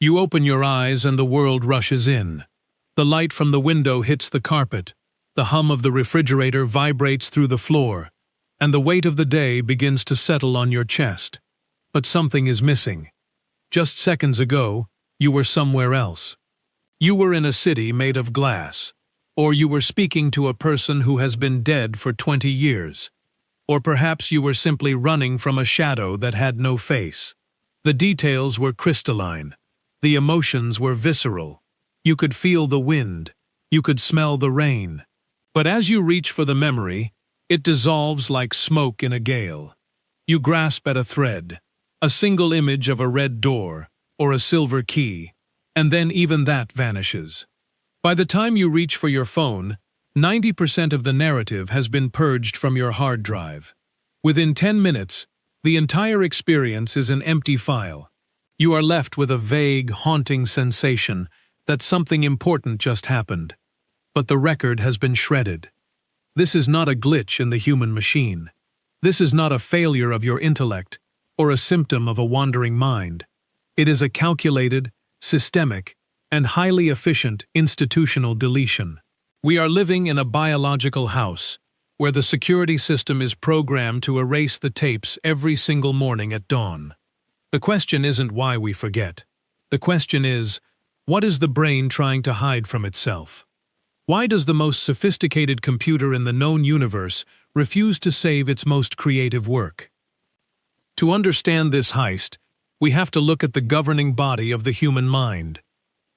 You open your eyes and the world rushes in. The light from the window hits the carpet, the hum of the refrigerator vibrates through the floor, and the weight of the day begins to settle on your chest. But something is missing. Just seconds ago, you were somewhere else. You were in a city made of glass, or you were speaking to a person who has been dead for 20 years, or perhaps you were simply running from a shadow that had no face. The details were crystalline. The emotions were visceral. You could feel the wind. You could smell the rain. But as you reach for the memory, it dissolves like smoke in a gale. You grasp at a thread, a single image of a red door, or a silver key, and then even that vanishes. By the time you reach for your phone, 90% of the narrative has been purged from your hard drive. Within 10 minutes, the entire experience is an empty file. You are left with a vague, haunting sensation that something important just happened, but the record has been shredded. This is not a glitch in the human machine. This is not a failure of your intellect or a symptom of a wandering mind. It is a calculated, systemic, and highly efficient institutional deletion. We are living in a biological house, where the security system is programmed to erase the tapes every single morning at dawn. The question isn't why we forget. The question is, what is the brain trying to hide from itself? Why does the most sophisticated computer in the known universe refuse to save its most creative work? To understand this heist, we have to look at the governing body of the human mind.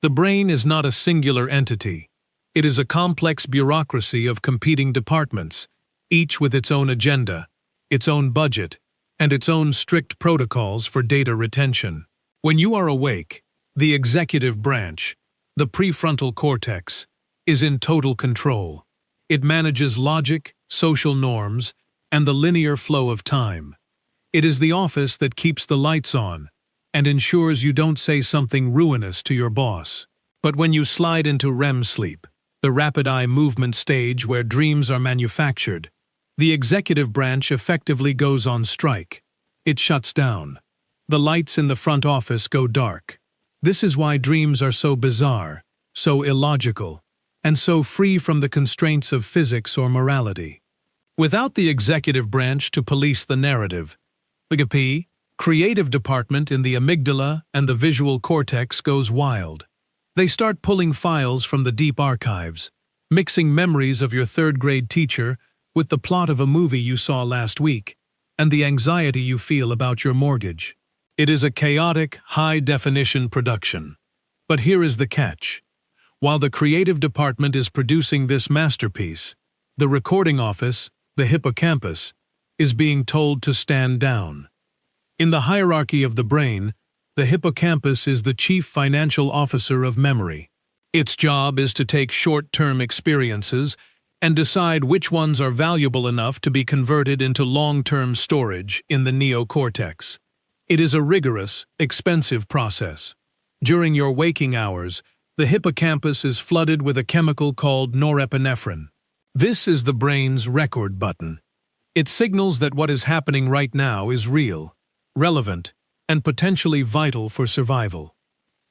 The brain is not a singular entity. It is a complex bureaucracy of competing departments, each with its own agenda, its own budget, and its own strict protocols for data retention. When you are awake, the executive branch, the prefrontal cortex, is in total control. It manages logic, social norms, and the linear flow of time. It is the office that keeps the lights on and ensures you don't say something ruinous to your boss. But when you slide into REM sleep, the rapid eye movement stage where dreams are manufactured, the executive branch effectively goes on strike. It shuts down. The lights in the front office go dark. This is why dreams are so bizarre, so illogical, and so free from the constraints of physics or morality. Without the executive branch to police the narrative, the creative department in the amygdala and the visual cortex goes wild. They start pulling files from the deep archives, mixing memories of your third-grade teacher with the plot of a movie you saw last week, and the anxiety you feel about your mortgage. It is a chaotic, high-definition production. But here is the catch. While the creative department is producing this masterpiece, the recording office, the hippocampus, is being told to stand down. In the hierarchy of the brain, the hippocampus is the chief financial officer of memory. Its job is to take short-term experiences and decide which ones are valuable enough to be converted into long-term storage in the neocortex. It is a rigorous, expensive process. During your waking hours, the hippocampus is flooded with a chemical called norepinephrine. This is the brain's record button. It signals that what is happening right now is real, relevant, and potentially vital for survival.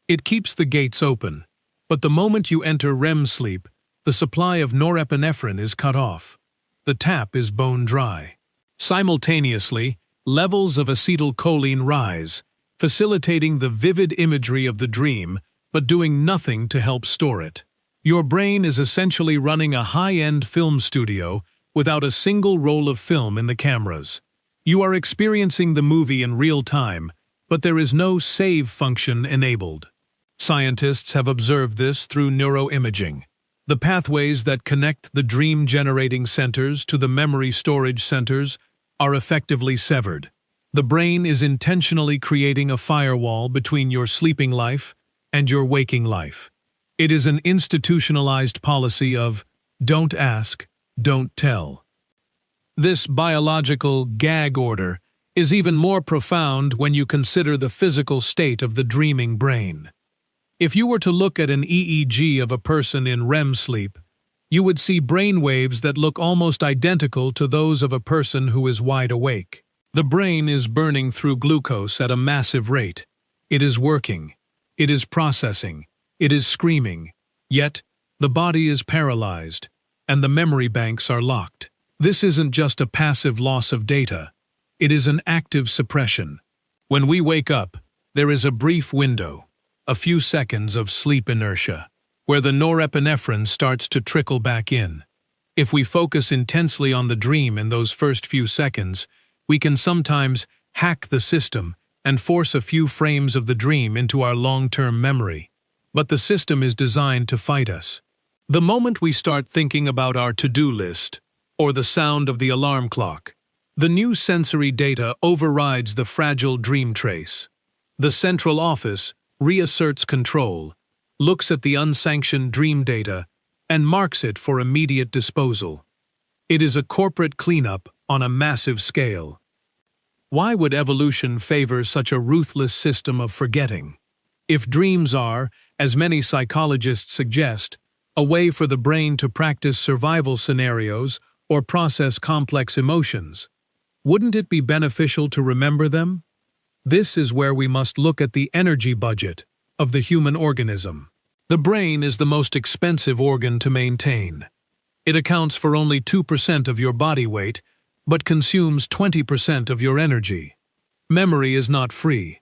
It keeps the gates open, but the moment you enter REM sleep, the supply of norepinephrine is cut off. The tap is bone dry. Simultaneously, levels of acetylcholine rise, facilitating the vivid imagery of the dream, but doing nothing to help store it. Your brain is essentially running a high-end film studio without a single roll of film in the cameras. You are experiencing the movie in real time, but there is no save function enabled. Scientists have observed this through neuroimaging. The pathways that connect the dream-generating centers to the memory storage centers are effectively severed. The brain is intentionally creating a firewall between your sleeping life and your waking life. It is an institutionalized policy of don't ask, don't tell. This biological gag order is even more profound when you consider the physical state of the dreaming brain. If you were to look at an EEG of a person in REM sleep, you would see brain waves that look almost identical to those of a person who is wide awake. The brain is burning through glucose at a massive rate. It is working. It is processing. It is screaming. Yet, the body is paralyzed, and the memory banks are locked. This isn't just a passive loss of data. It is an active suppression. When we wake up, there is a brief window, a few seconds of sleep inertia, where the norepinephrine starts to trickle back in. If we focus intensely on the dream in those first few seconds, we can sometimes hack the system and force a few frames of the dream into our long-term memory. But the system is designed to fight us. The moment we start thinking about our to-do list, or the sound of the alarm clock, the new sensory data overrides the fragile dream trace. The central office reasserts control, looks at the unsanctioned dream data, and marks it for immediate disposal. It is a corporate cleanup on a massive scale. Why would evolution favor such a ruthless system of forgetting? If dreams are, as many psychologists suggest, a way for the brain to practice survival scenarios or process complex emotions, wouldn't it be beneficial to remember them? This is where we must look at the energy budget of the human organism. The brain is the most expensive organ to maintain. It accounts for only 2% of your body weight, but consumes 20% of your energy. Memory is not free.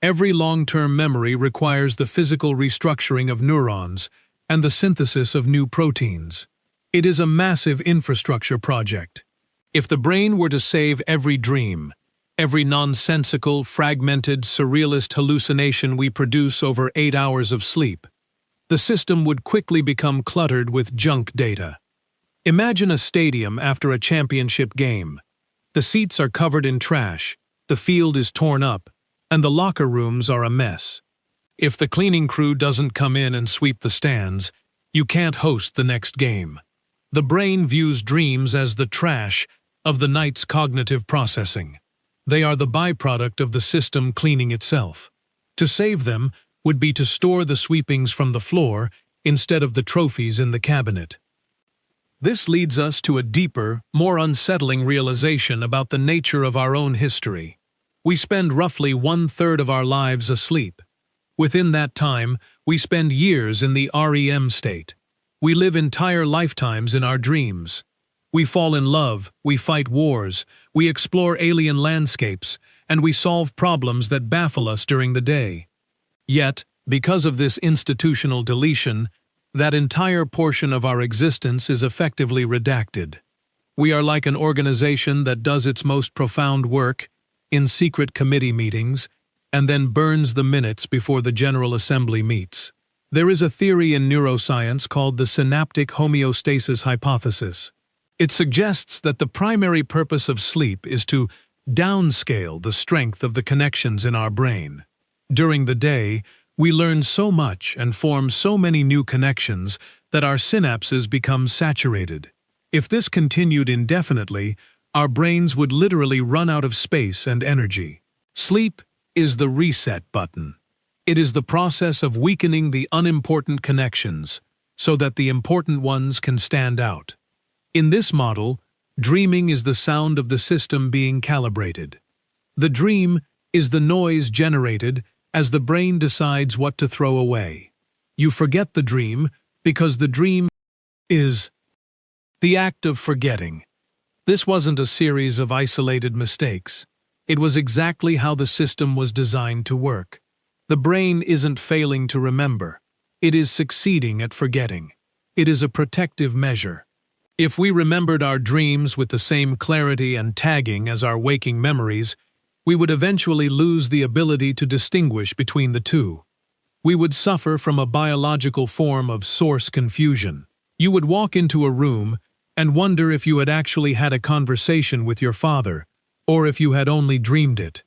Every long-term memory requires the physical restructuring of neurons and the synthesis of new proteins. It is a massive infrastructure project. If the brain were to save every dream, every nonsensical, fragmented, surrealist hallucination we produce over 8 hours of sleep, the system would quickly become cluttered with junk data. Imagine a stadium after a championship game. The seats are covered in trash, the field is torn up, and the locker rooms are a mess. If the cleaning crew doesn't come in and sweep the stands, you can't host the next game. The brain views dreams as the trash of the night's cognitive processing. They are the byproduct of the system cleaning itself. To save them would be to store the sweepings from the floor instead of the trophies in the cabinet. This leads us to a deeper, more unsettling realization about the nature of our own history. We spend roughly 1/3 of our lives asleep. Within that time, we spend years in the REM state. We live entire lifetimes in our dreams. We fall in love, we fight wars, we explore alien landscapes, and we solve problems that baffle us during the day. Yet, because of this institutional deletion, that entire portion of our existence is effectively redacted. We are like an organization that does its most profound work in secret committee meetings and then burns the minutes before the General Assembly meets. There is a theory in neuroscience called the synaptic homeostasis hypothesis. It suggests that the primary purpose of sleep is to downscale the strength of the connections in our brain. During the day, we learn so much and form so many new connections that our synapses become saturated. If this continued indefinitely, our brains would literally run out of space and energy. Sleep is the reset button. It is the process of weakening the unimportant connections so that the important ones can stand out. In this model, dreaming is the sound of the system being calibrated. The dream is the noise generated as the brain decides what to throw away. You forget the dream because the dream is the act of forgetting. This wasn't a series of isolated mistakes. It was exactly how the system was designed to work. The brain isn't failing to remember. It is succeeding at forgetting. It is a protective measure. If we remembered our dreams with the same clarity and tagging as our waking memories, we would eventually lose the ability to distinguish between the two. We would suffer from a biological form of source confusion. You would walk into a room and wonder if you had actually had a conversation with your father, or if you had only dreamed it.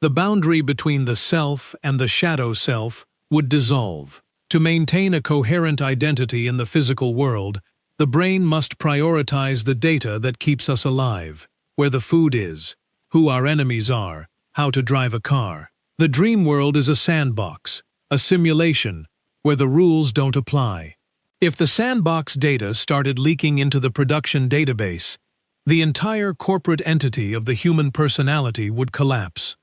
The boundary between the self and the shadow self would dissolve. To maintain a coherent identity in the physical world, the brain must prioritize the data that keeps us alive, where the food is, who our enemies are, how to drive a car. The dream world is a sandbox, a simulation, where the rules don't apply. If the sandbox data started leaking into the production database, the entire corporate entity of the human personality would collapse.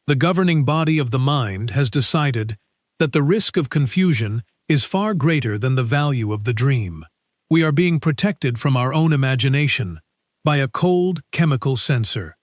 The governing body of the mind has decided that the risk of confusion is far greater than the value of the dream. We are being protected from our own imagination by a cold chemical sensor.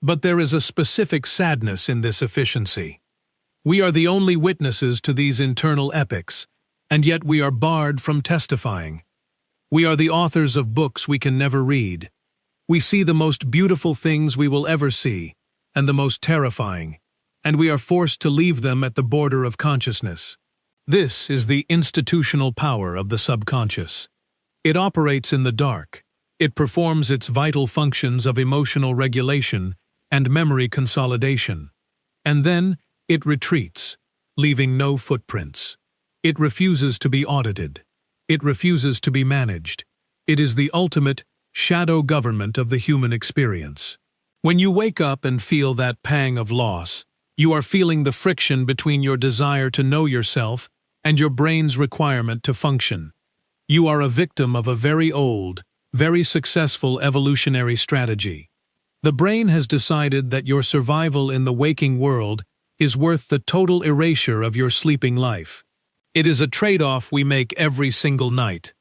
But there is a specific sadness in this efficiency. We are the only witnesses to these internal epics, and yet we are barred from testifying. We are the authors of books we can never read. We see the most beautiful things we will ever see, and the most terrifying, and we are forced to leave them at the border of consciousness. This is the institutional power of the subconscious. It operates in the dark. It performs its vital functions of emotional regulation and memory consolidation. And then it retreats, leaving no footprints. It refuses to be audited. It refuses to be managed. It is the ultimate shadow government of the human experience. When you wake up and feel that pang of loss, you are feeling the friction between your desire to know yourself and your brain's requirement to function. You are a victim of a very old, very successful evolutionary strategy. The brain has decided that your survival in the waking world is worth the total erasure of your sleeping life. It is a trade-off we make every single night.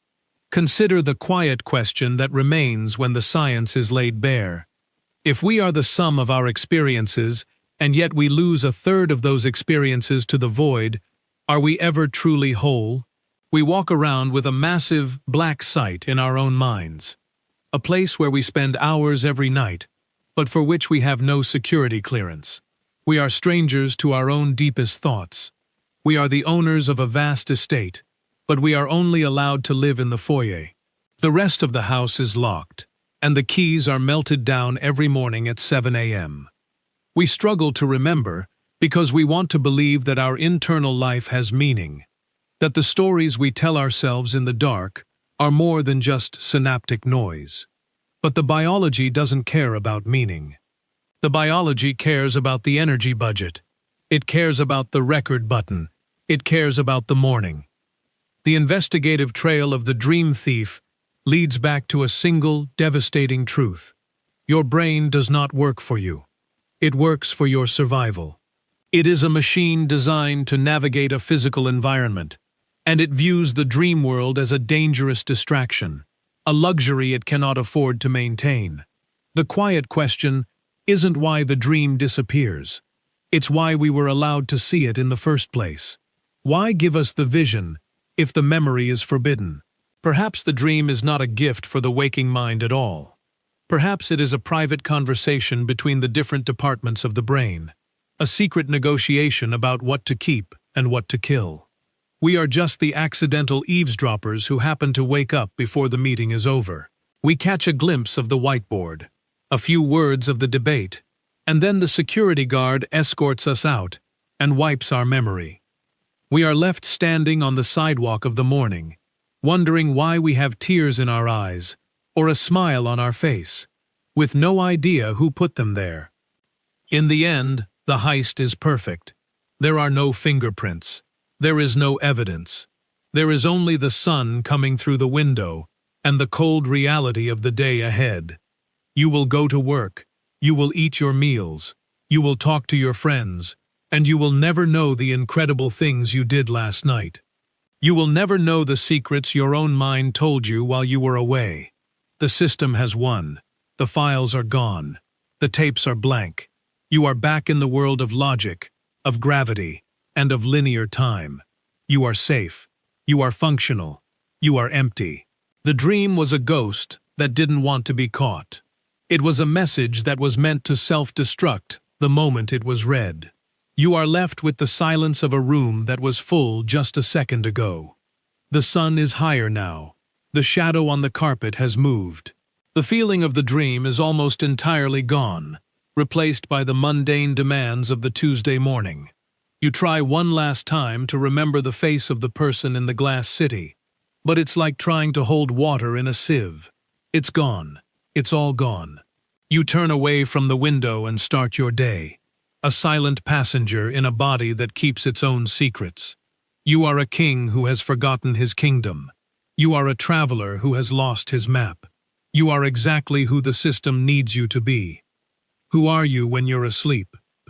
Consider the quiet question that remains when the science is laid bare. If we are the sum of our experiences, and yet we lose a third of those experiences to the void, are we ever truly whole? We walk around with a massive black site in our own minds, a place where we spend hours every night, but for which we have no security clearance. We are strangers to our own deepest thoughts. We are the owners of a vast estate, but we are only allowed to live in the foyer. The rest of the house is locked, and the keys are melted down every morning at 7 a.m. We struggle to remember because we want to believe that our internal life has meaning, that the stories we tell ourselves in the dark are more than just synaptic noise. But the biology doesn't care about meaning. The biology cares about the energy budget. It cares about the record button. It cares about the morning. The investigative trail of the dream thief leads back to a single, devastating truth. Your brain does not work for you. It works for your survival. It is a machine designed to navigate a physical environment, and it views the dream world as a dangerous distraction, a luxury it cannot afford to maintain. The quiet question isn't why the dream disappears. It's why we were allowed to see it in the first place. Why give us the vision if the memory is forbidden? Perhaps the dream is not a gift for the waking mind at all. Perhaps it is a private conversation between the different departments of the brain, a secret negotiation about what to keep and what to kill. We are just the accidental eavesdroppers who happen to wake up before the meeting is over. We catch a glimpse of the whiteboard, a few words of the debate, and then the security guard escorts us out and wipes our memory. We are left standing on the sidewalk of the morning, wondering why we have tears in our eyes or a smile on our face, with no idea who put them there. In the end, the heist is perfect. There are no fingerprints. There is no evidence. There is only the sun coming through the window and the cold reality of the day ahead. You will go to work. You will eat your meals. You will talk to your friends. And you will never know the incredible things you did last night. You will never know the secrets your own mind told you while you were away. The system has won. The files are gone. The tapes are blank. You are back in the world of logic, of gravity, and of linear time. You are safe. You are functional. You are empty. The dream was a ghost that didn't want to be caught. It was a message that was meant to self-destruct the moment it was read. You are left with the silence of a room that was full just a second ago. The sun is higher now. The shadow on the carpet has moved. The feeling of the dream is almost entirely gone, replaced by the mundane demands of the Tuesday morning. You try one last time to remember the face of the person in the glass city, but it's like trying to hold water in a sieve. It's gone. It's all gone. You turn away from the window and start your day, a silent passenger in a body that keeps its own secrets. You are a king who has forgotten his kingdom. You are a traveler who has lost his map. You are exactly who the system needs you to be. Who are you when you're asleep?